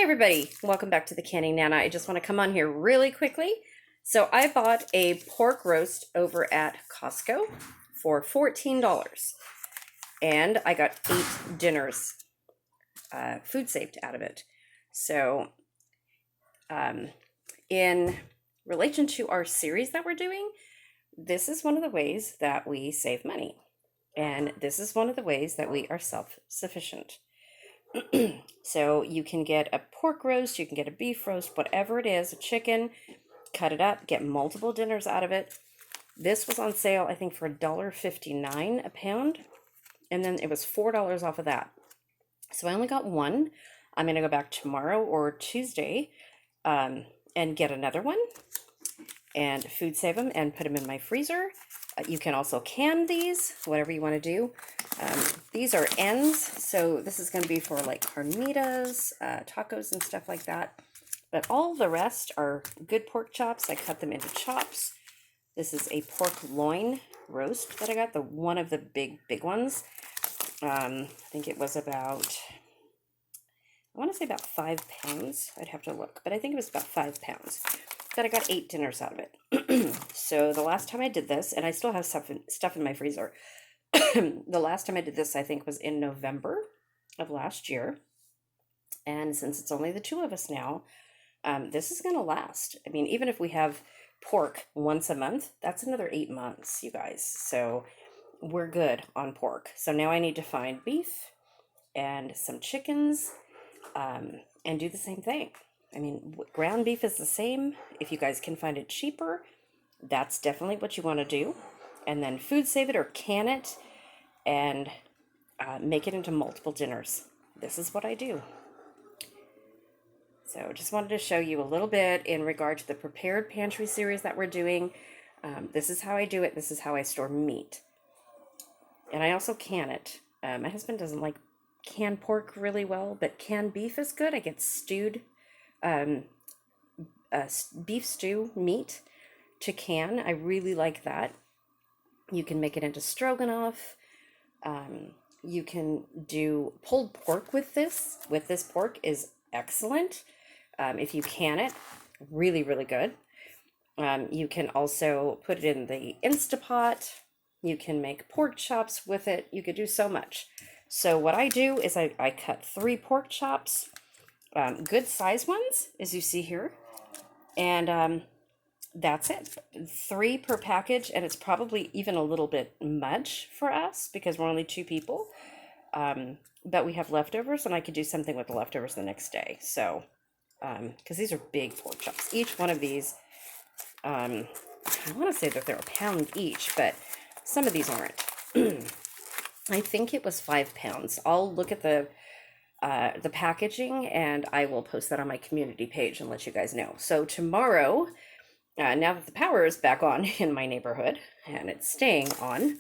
Hey everybody, welcome back to the Canning Nana. I just want to come on here really quickly. So I bought a pork roast over at Costco for $14 and I got 8 dinners food saved out of it. So in relation to our series that we're doing, this is one of the ways that we save money. And this is one of the ways that we are self-sufficient. So you can get a pork roast, you can get a beef roast, whatever it is, a chicken, cut it up, get multiple dinners out of it. This was on sale, I think, for $1.59 a pound, and then it was $4 off of that. So I only got one. I'm going to go back tomorrow or Tuesday and get another one and food save them and put them in my freezer. You can also can these, whatever you want to do. These are ends, so this is going to be for like carnitas, tacos and stuff like that. But all the rest are good pork chops. I cut them into chops. This is a pork loin roast that I got, one of the big ones. I think it was about, I want to say about 5 pounds. I'd have to look, but I think it was about 5 pounds. That I got 8 dinners out of it. So the last time I did this, and I still have stuff in my freezer. The last time I did this, I think, was in November of last year. And since it's only the two of us now, this is going to last. I mean, even if we have pork once a month, that's another 8 months, you guys. So we're good on pork. So now I need to find beef and some chickens and do the same thing. I mean, ground beef is the same. If you guys can find it cheaper, that's definitely what you want to do. And then food save it or can it and make it into multiple dinners. This is what I do. So just wanted to show you a little bit in regard to the prepared pantry series that we're doing. This is how I do it. This is how I store meat. And I also can it. My husband doesn't like canned pork really well, but canned beef is good. I get stewed beef stew meat to can. I really like that. You can make it into stroganoff. You can do pulled pork with this. This pork is excellent. If you can it, really, really good. You can also put it in the Instapot. You can make pork chops with it. You could do so much. So what I do is I cut 3 pork chops. Good size ones, as you see here, and that's it. 3 per package, and it's probably even a little bit much for us because we're only 2 people, but we have leftovers, and I could do something with the leftovers the next day. So because these are big pork chops, each one of these, I want to say that they're a pound each, but some of these aren't. I think it was 5 pounds. I'll look at the packaging, and I will post that on my community page and let you guys know. So tomorrow, now that the power is back on in my neighborhood, and it's staying on,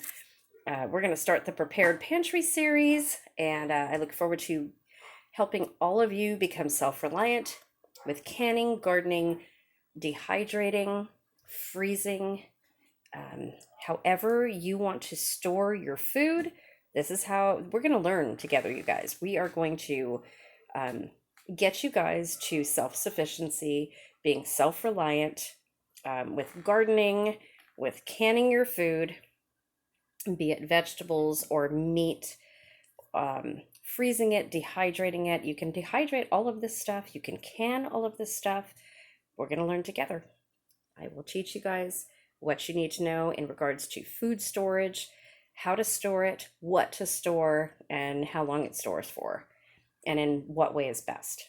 we're going to start the Prepared Pantry series, and I look forward to helping all of you become self-reliant with canning, gardening, dehydrating, freezing, however you want to store your food. This is how we're going to learn together, you guys. We are going to get you guys to self-sufficiency, being self-reliant with gardening, with canning your food, be it vegetables or meat, freezing it, dehydrating it. You can dehydrate all of this stuff. You can can all of this stuff. We're going to learn together. I will teach you guys what you need to know in regards to food storage, how to store it, what to store, and how long it stores for, and in what way is best.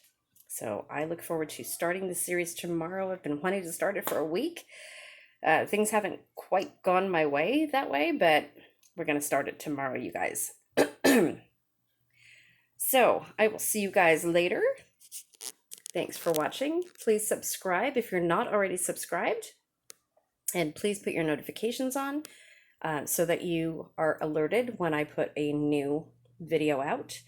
So I look forward to starting this series tomorrow. I've been wanting to start it for a week. Things haven't quite gone my way that way, but we're going to start it tomorrow, you guys. So I will see you guys later. Thanks for watching. Please subscribe if you're not already subscribed, and please put your notifications on so that you are alerted when I put a new video out.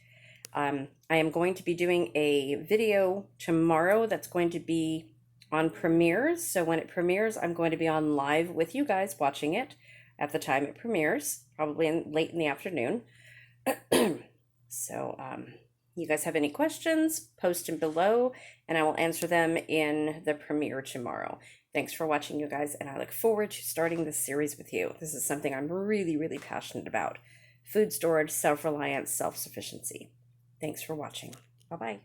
I am going to be doing a video tomorrow that's going to be on premieres. So when it premieres, I'm going to be on live with you guys watching it at the time it premieres, probably late in the afternoon. So You guys have any questions, post them below, and I will answer them in the premiere tomorrow. Thanks for watching, you guys, and I look forward to starting this series with you. This is something I'm really, really passionate about. Food storage, self-reliance, self-sufficiency. Thanks for watching. Bye-bye.